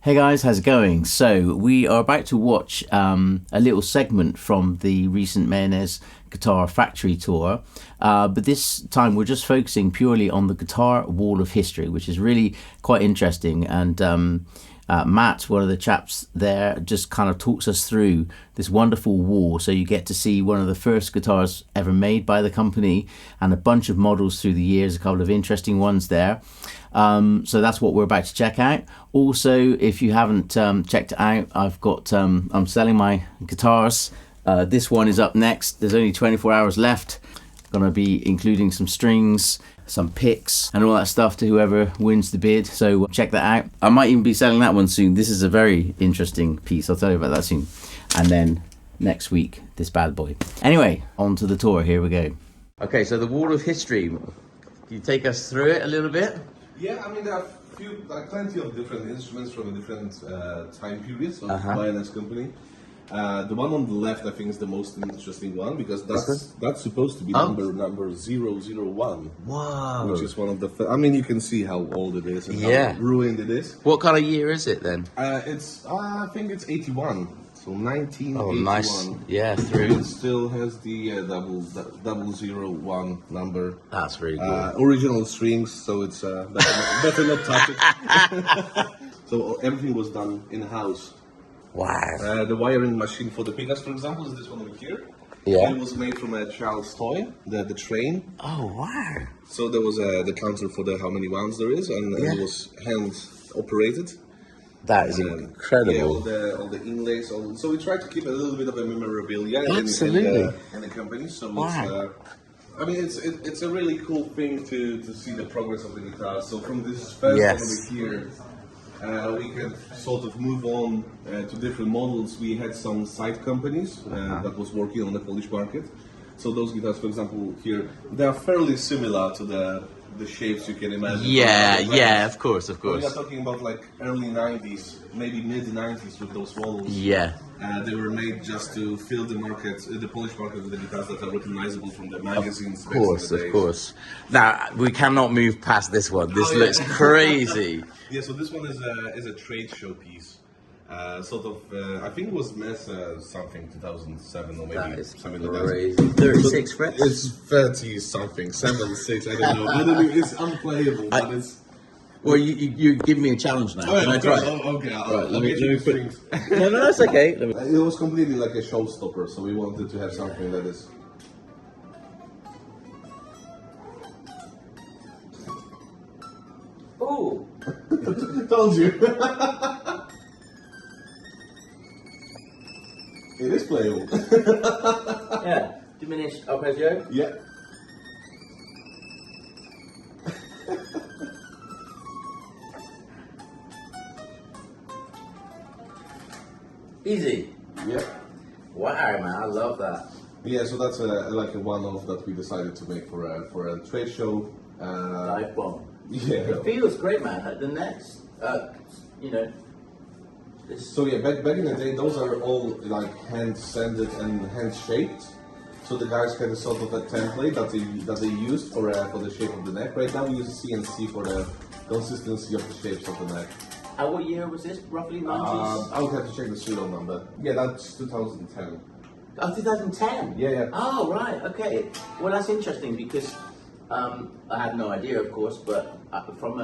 Hey guys, how's it going? So we are about to watch a little segment from the recent Mayones Guitar factory tour, but this time we're just focusing purely on the guitar wall of history, which is really quite interesting. And Matt, one of the chaps there, just kind of talks us through this wonderful wall. So you get to see one of the first guitars ever made by the company and a bunch of models through the years, a couple of interesting ones there. So that's what we're about to check out. Also, if you haven't checked it out, I've got I'm selling my guitars. This one is up next. There's only 24 hours left. Gonna be including some strings, some picks and all that stuff to whoever wins the bid, so check that out. I might even be selling that one soon. This is a very interesting piece. I'll tell you about that soon. And then next week, this bad boy. Anyway, on to the tour. Here we go. Okay, so the wall of history. Can you take us through it a little bit? Yeah, I mean, there are plenty of different instruments from different time periods of Mayones company. The one on the left, I think, is the most interesting one because that's supposed to be number 001. Wow! Which is one of the. I mean, you can see how old it is and how ruined it is. What kind of year is it then? I think it's 81. So 1981. Oh, nice. Yeah, through. It still has the 001 number. That's really cool. Original strings, so it's better not touch it. So everything was done in house. Wow. The wiring machine for the pickups, for example, is this one over here. Yeah. It was made from a child's toy, the train. Oh wow. So there was the counter for how many wounds there is, and it was hand operated. That is incredible. Yeah, all the inlays. So we tried to keep a little bit of a memorabilia in the company. So I mean, it's a really cool thing to see the progress of the guitar. So from this first one over here, we can sort of move on to different models. We had some side companies that was working on the Polish market. So those guitars, for example, here, they are fairly similar to the shapes you can imagine. Yeah, of course. We are talking about like early 90s, maybe mid 90s with those models. Yeah. They were made just to fill the market, the Polish market, with the guitars that are recognizable from the magazines. Of course. Now, we cannot move past this one. This looks crazy. Yeah, so this one is a trade show piece. I think it was MES something 2007 or maybe something like that. 36 frets? It's 30 something, 76, I don't know. It's unplayable, but it's... Well, you give me a challenge now. Can I try? Okay. Right, let me put it. No, that's okay. It was completely like a showstopper, so we wanted to have something that is... Oh! Told you. It is playable. Yeah. Diminished arpeggio? Yeah. Easy. Yeah. Wow, man, I love that. Yeah, so that's like a one-off that we decided to make for a trade show. Dive bomb. Yeah. It feels great, man. Like the necks, So yeah, back in the day, those are all like hand sanded and hand shaped. So the guys had a sort of a template that they used for the shape of the neck. Right now we use CNC for the consistency of the shapes of the neck. What year was this? Roughly 90s? I would have to check the serial number. Yeah, that's 2010. Oh, 2010? Yeah. Oh, right, okay. Well, that's interesting because I had no idea, of course, but from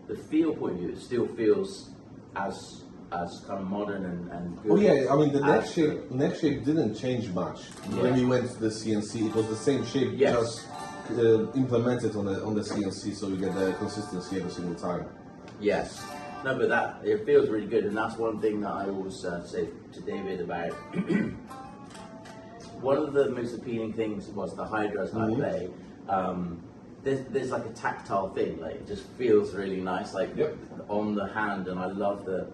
the feel point of view, it still feels as kind of modern and good. Oh yeah, I mean the neck shape didn't change much when we went to the CNC. It was the same shape, just implemented on the CNC, so we get the consistency every single time. Yes. No, but it feels really good, and that's one thing that I always say to David about. One of the most appealing things was the hydras I play. There's like a tactile thing, like it just feels really nice, like on the hand, and I love the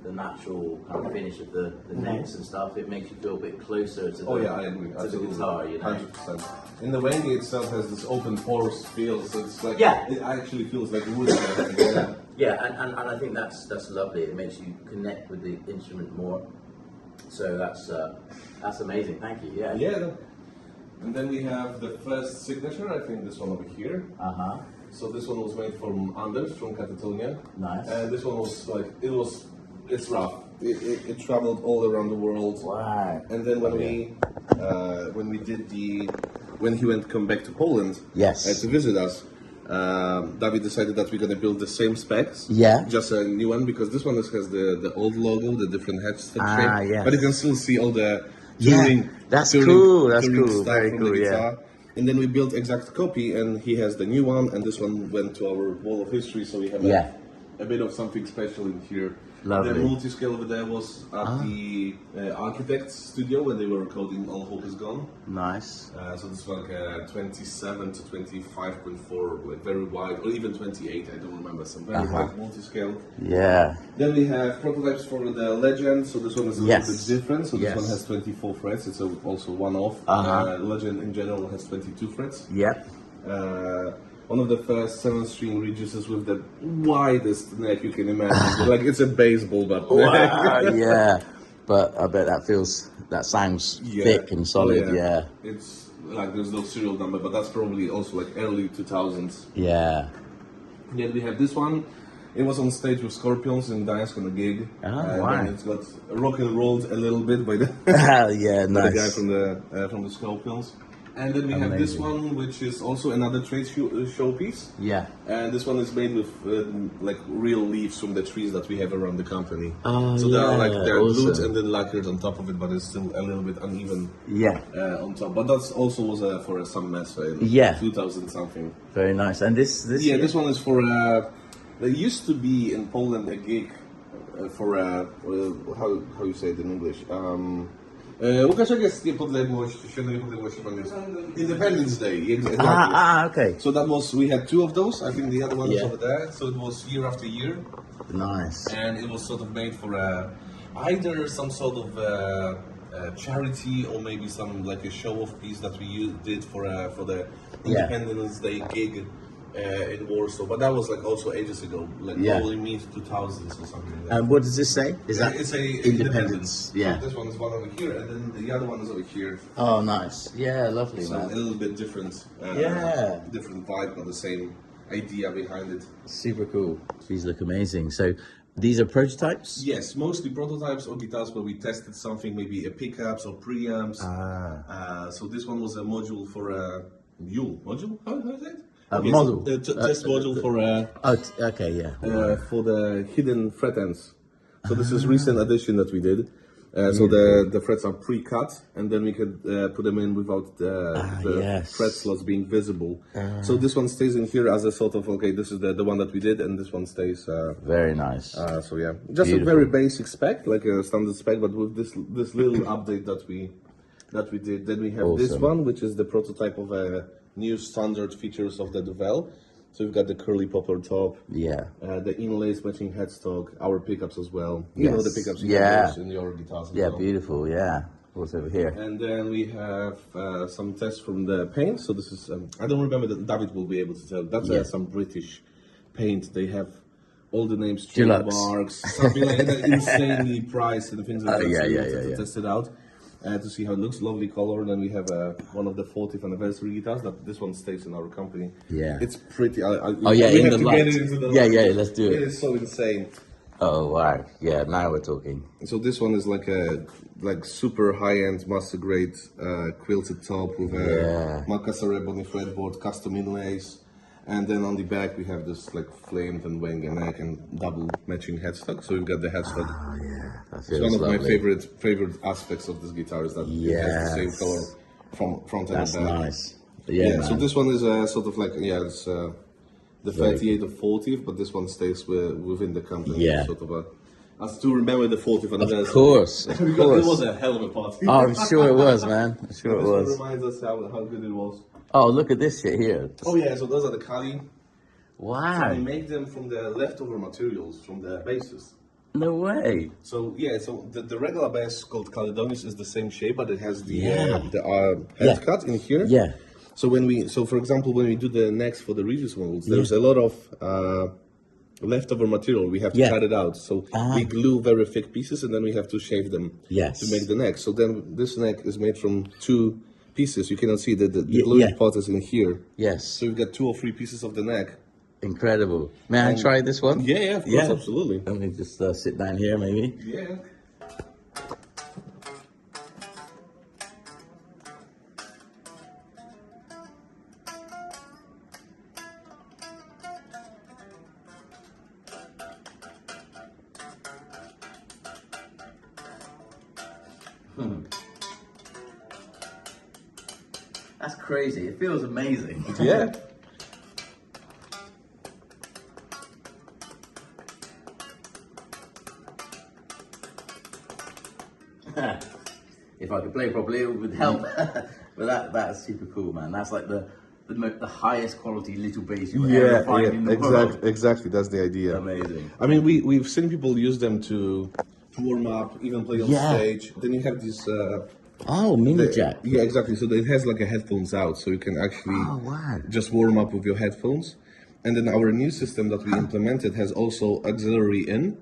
natural kind of finish of the necks and stuff. It makes you feel a bit closer to I agree. the guitar, you know. 100%. And the Wendy itself has this open pores feel, so it's like it actually feels like wood. Yeah, and I think that's lovely. It makes you connect with the instrument more. So that's amazing. Thank you. Yeah. Yeah. And then we have the first signature. I think this one over here. So this one was made from Anders from Catatonia. Nice. And this one was like, it's rough. It traveled all around the world. Wow. And then when when he went come back to Poland, to visit us, David decided that we're gonna build the same specs. Yeah. Just a new one, because this one has the old logo, the different headstock shape. Yes. But you can still see all the touring. That's cool. That's touring cool. stuff Very from cool. the Yeah. guitar. And then we built exact copy, and he has the new one, and this one went to our wall of history, so we have a bit of something special in here. Lovely. The multi-scale over there was at the architect's studio when they were recording All Hope Is Gone. Nice. So this is like 27 to 25.4, like very wide, or even 28, I don't remember, some very wide multi-scale. Yeah. Then we have prototypes for the Legend, so this one is a little bit different. So this one has 24 frets, it's also one-off. Legend in general has 22 frets. Yep. One of the first 7-string reducers with the widest neck you can imagine. Like it's a baseball bat. Wow, yeah. But I bet that sounds thick and solid, yeah. It's like there's no serial number, but that's probably also like early 2000s. Yeah. Then we have this one. It was on stage with Scorpions in Gdańsk on a gig. Wow. And it's got rock and rolled a little bit by the, yeah, by nice. the guy from the Scorpions. And then we have this one, which is also another trade showpiece. Yeah. And this one is made with like real leaves from the trees that we have around the company. Oh, so they're glued and then lacquered on top of it, but it's still a little bit uneven. Yeah. On top, but that's also was for some mess in 2000 something. Very nice. And this this one is for there used to be in Poland a gig for how you say it in English. Łukasz, jak jest niepodległość, święto niepodległości po angielsku? Independence Day, exactly. Okay. So we had 2 of those. I think the other one is over there. So it was year after year. Nice. And it was sort of made for either some sort of charity or maybe some like a show-off piece that we did for the Independence Day gig. In Warsaw, but that was like also ages ago, like probably mid 2000s or something like that. And what does this say? Is that it's a Independence? Yeah. So this one is one over here, and then the other one is over here. Oh, nice. Yeah, lovely, So man. a little bit different. Different vibe, but the same idea behind it. Super cool. These look amazing. So these are prototypes? Yes, mostly prototypes or guitars where we tested something, maybe a pickups or preamps. So this one was a module for a Yule module. How is it? Model. Test module for for the hidden fret ends. So this is recent addition that we did. So the frets are pre-cut, and then we could put them in without the fret slots being visible. So this one stays in here as a sort of this is the one that we did, and this one stays. Very nice. So yeah, just beautiful. A very basic spec, like a standard spec, but with this little update that we did. Then we have this one, which is the prototype of a new standard features of the Duvel. So we've got the curly popper top, the inlays matching headstock, our pickups as well. You know the pickups you use in your guitars as well. Beautiful, What's over here? And then we have some tests from the paint. So this is, I don't remember, that David will be able to tell. That's some British paint. They have all the names, marks, something like that, insanely priced and things like that. So we have to test it out. To see how it looks, lovely color. And then we have one of the 40th anniversary guitars. This one stays in our company. Yeah, it's pretty. In the light. Let's do it. It is so insane. Oh wow! Yeah, now we're talking. So this one is like a super high-end master grade quilted top with a Macassar ebony fretboard, custom inlays. And then on the back we have this like flamed and wing and neck and double matching headstock. So we've got the headstock. That feels it's one of lovely. my favorite aspects of this guitar is that it has the same color from front and back. That's nice. So this one is sort of like it's the 38th or 40th, but this one stays within the company. Sort of as to remember the 40th anniversary. Of course. It was a hell of a party. Oh, I'm sure it was, man. I'm sure it was. This reminds us how good it was. Oh, look at this shit here. Oh yeah, so those are the Cali. Wow. So we make them from the leftover materials from the bases. No way. So so the regular bass called Caledonius is the same shape, but it has the head cut in here. Yeah. So for example, when we do the necks for the Regis models, there's a lot of leftover material. We have to cut it out. So we glue very thick pieces, and then we have to shave them to make the neck. So then this neck is made from 2 pieces. You cannot see that the gluing part is in here. Yes. So you've got 2 or 3 pieces of the neck, Incredible. May I try this one? Yeah, of course, absolutely. Let me just sit down here, maybe. Yeah. That's crazy. It feels amazing. Yeah. If I could play properly, it would help. But that's super cool, man. That's like the highest quality little bass you ever find in the world. Exactly. That's the idea. Amazing. I mean, we've seen people use them to warm up, even play on stage. Then you have this. Mini jack. Yeah, exactly. So it has like a headphones out, so you can actually just warm up with your headphones. And then our new system that we implemented has also auxiliary in.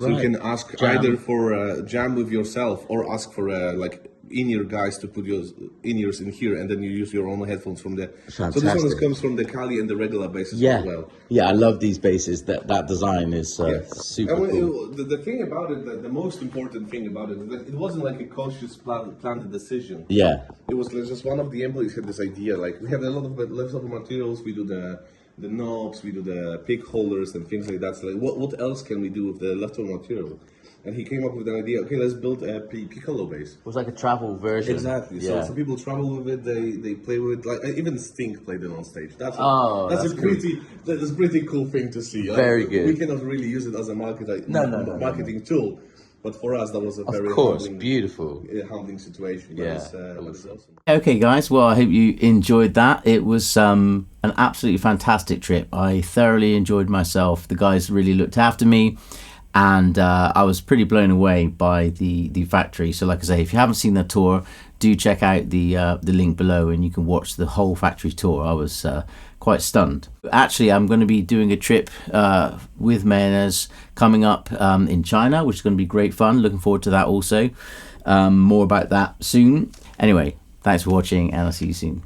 So you can ask either for a jam with yourself or ask for like in-ear guys to put your in-ears in here, and then you use your own headphones from there. Fantastic. So this one comes from the Cali and the regular basses as well. Yeah, I love these basses. That design is super cool. The thing about it, the most important thing about it, that it wasn't like a conscious planned decision. Yeah. It was just one of the employees had this idea, like we have a lot of leftover materials, we do the knobs, we do the pick holders and things like that. So like, what else can we do with the leftover material? And he came up with an idea. Okay, let's build a piccolo bass. It was like a travel version. Exactly. Yeah. So people travel with it. They play with it. Like even Sting played it on stage. That's a pretty cool thing to see. Very good. We cannot really use it as a marketing tool. But for us, that was a very beautiful, humbling situation. But it was awesome. Okay, guys. Well, I hope you enjoyed that. It was an absolutely fantastic trip. I thoroughly enjoyed myself. The guys really looked after me, and I was pretty blown away by the factory. So, like I say, if you haven't seen the tour, do check out the link below, and you can watch the whole factory tour. I was quite stunned. Actually, I'm going to be doing a trip with Mayones coming up in China, which is going to be great fun. Looking forward to that also. More about that soon. Anyway, thanks for watching, and I'll see you soon.